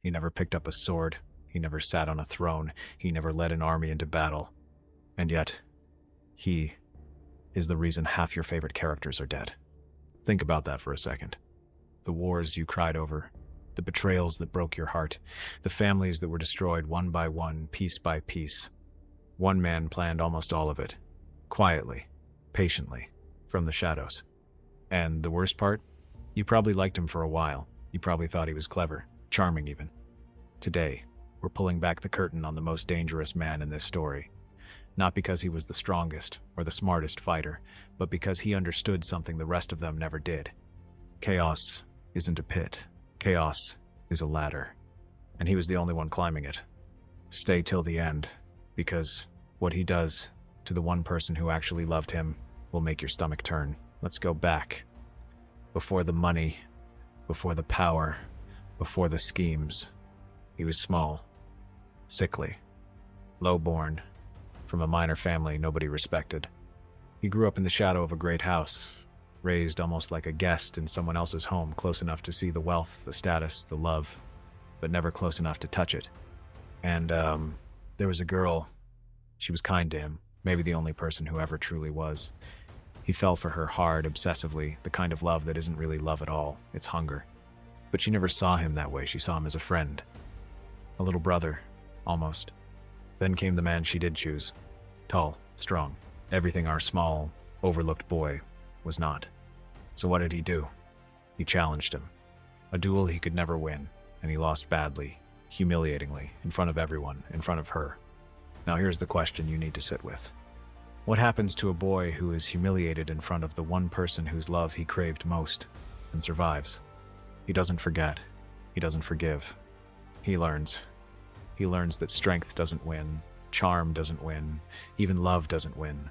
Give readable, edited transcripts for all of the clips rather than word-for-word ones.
He never picked up a sword. He never sat on a throne. He never led an army into battle. And yet, he is the reason half your favorite characters are dead. Think about that for a second. The wars you cried over, the betrayals that broke your heart, the families that were destroyed one by one, piece by piece. One man planned almost all of it, quietly, patiently, from the shadows. And the worst part? You probably liked him for a while. You probably thought he was clever, charming even. Today, we're pulling back the curtain on the most dangerous man in this story. Not because he was the strongest or the smartest fighter, but because he understood something the rest of them never did. Chaos isn't a pit. Chaos is a ladder. And he was the only one climbing it. Stay till the end, because what he does to the one person who actually loved him will make your stomach turn. Let's go back. Before the money, before the power, before the schemes. He was small, sickly, low-born, from a minor family nobody respected. He grew up in the shadow of a great house, raised almost like a guest in someone else's home, close enough to see the wealth, the status, the love, but never close enough to touch it. And there was a girl. She was kind to him, maybe the only person who ever truly was. He fell for her hard, obsessively, the kind of love that isn't really love at all, it's hunger. But she never saw him that way. She saw him as a friend. A little brother, almost. Then came the man she did choose. Tall, strong, everything our small, overlooked boy was not. So what did he do? He challenged him. A duel he could never win, and he lost badly, humiliatingly, in front of everyone, in front of her. Now here's the question you need to sit with. What happens to a boy who is humiliated in front of the one person whose love he craved most, and survives? He doesn't forget. He doesn't forgive. He learns. He learns that strength doesn't win, charm doesn't win, even love doesn't win.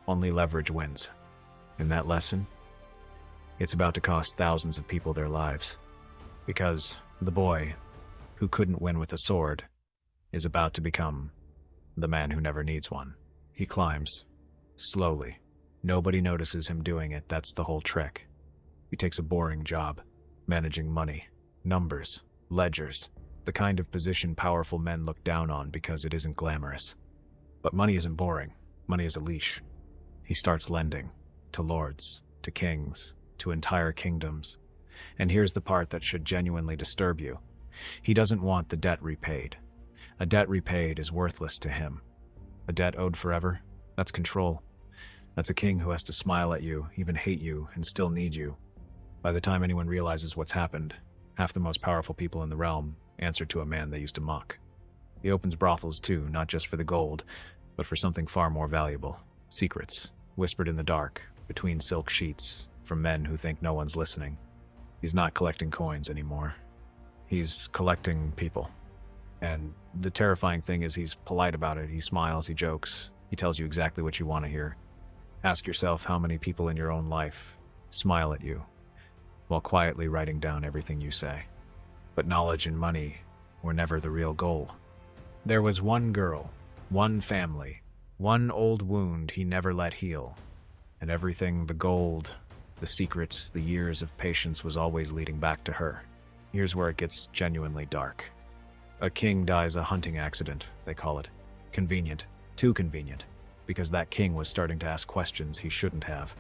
Only leverage wins. And that lesson? It's about to cost thousands of people their lives. Because the boy, who couldn't win with a sword, is about to become the man who never needs one. He climbs, slowly. Nobody notices him doing it, that's the whole trick. He takes a boring job, managing money, numbers, ledgers, the kind of position powerful men look down on because it isn't glamorous. But money isn't boring. Money is a leash. He starts lending, to lords, to kings, to entire kingdoms. And here's the part that should genuinely disturb you. He doesn't want the debt repaid. A debt repaid is worthless to him. A debt owed forever? That's control. That's a king who has to smile at you, even hate you, and still need you. By the time anyone realizes what's happened, half the most powerful people in the realm answer to a man they used to mock. He opens brothels too, not just for the gold, but for something far more valuable. Secrets, whispered in the dark, between silk sheets, from men who think no one's listening. He's not collecting coins anymore. He's collecting people. And the terrifying thing is he's polite about it. He smiles, he jokes, he tells you exactly what you want to hear. Ask yourself how many people in your own life smile at you while quietly writing down everything you say. But knowledge and money were never the real goal. There was one girl, one family, one old wound he never let heal. And everything, the gold, the secrets, the years of patience was always leading back to her. Here's where it gets genuinely dark. A king dies a hunting accident, they call it. Convenient. Too convenient. Because that king was starting to ask questions he shouldn't have.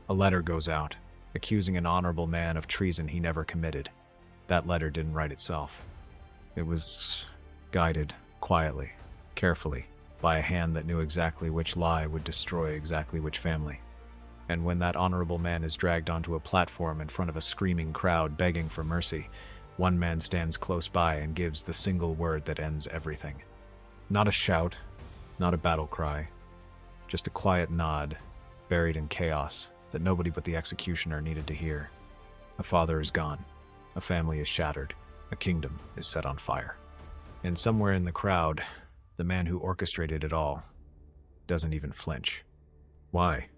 A letter goes out, accusing an honorable man of treason he never committed. That letter didn't write itself. It was guided, quietly, carefully, by a hand that knew exactly which lie would destroy exactly which family. And when that honorable man is dragged onto a platform in front of a screaming crowd begging for mercy, one man stands close by and gives the single word that ends everything. Not a shout, not a battle cry, just a quiet nod, buried in chaos, that nobody but the executioner needed to hear. A father is gone, a family is shattered, a kingdom is set on fire. And somewhere in the crowd, the man who orchestrated it all doesn't even flinch. Why?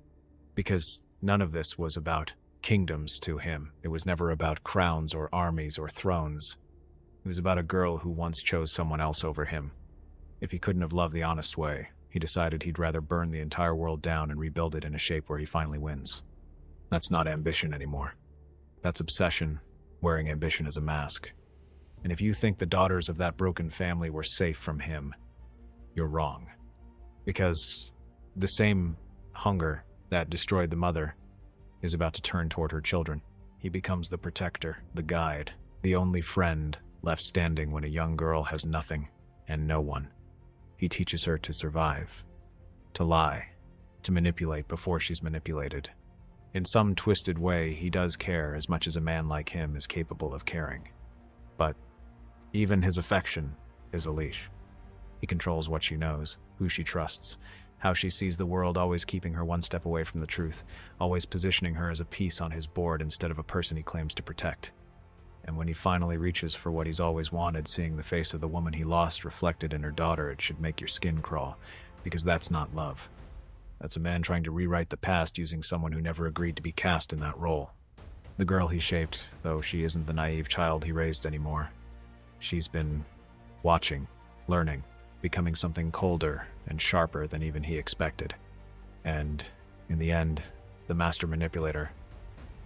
Because none of this was about kingdoms to him. It was never about crowns or armies or thrones. It was about a girl who once chose someone else over him. If he couldn't have loved the honest way, he decided he'd rather burn the entire world down and rebuild it in a shape where he finally wins. That's not ambition anymore. That's obsession, wearing ambition as a mask. And if you think the daughters of that broken family were safe from him, you're wrong. Because the same hunger that destroyed the mother is about to turn toward her children. He becomes the protector, the guide, the only friend left standing when a young girl has nothing and no one. He teaches her to survive, to lie, to manipulate before she's manipulated. In some twisted way, he does care as much as a man like him is capable of caring. But even his affection is a leash. He controls what she knows, who she trusts, how she sees the world, always keeping her one step away from the truth, always positioning her as a piece on his board instead of a person he claims to protect. And when he finally reaches for what he's always wanted, seeing the face of the woman he lost reflected in her daughter, it should make your skin crawl, because that's not love. That's a man trying to rewrite the past using someone who never agreed to be cast in that role. The girl he shaped, though she isn't the naive child he raised anymore. She's been watching, learning, becoming something colder and sharper than even he expected. And, in the end, the master manipulator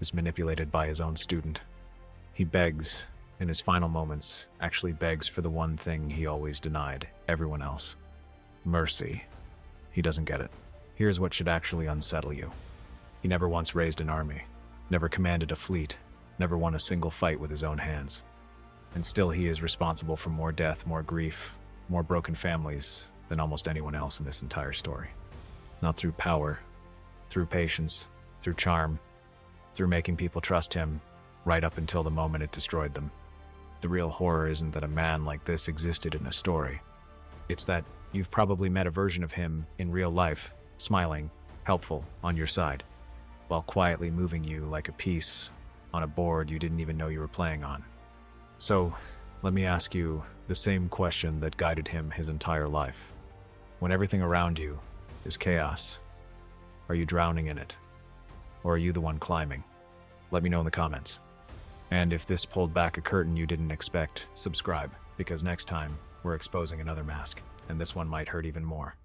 is manipulated by his own student. He begs, in his final moments, actually begs for the one thing he always denied everyone else. Mercy. He doesn't get it. Here's what should actually unsettle you. He never once raised an army, never commanded a fleet, never won a single fight with his own hands. And still he is responsible for more death, more grief, more broken families than almost anyone else in this entire story. Not through power, through patience, through charm, through making people trust him, right up until the moment it destroyed them. The real horror isn't that a man like this existed in a story. It's that you've probably met a version of him in real life, smiling, helpful, on your side, while quietly moving you like a piece on a board you didn't even know you were playing on. So, let me ask you the same question that guided him his entire life. When everything around you is chaos, are you drowning in it? Or are you the one climbing? Let me know in the comments. And if this pulled back a curtain you didn't expect, subscribe, because next time we're exposing another mask, and this one might hurt even more.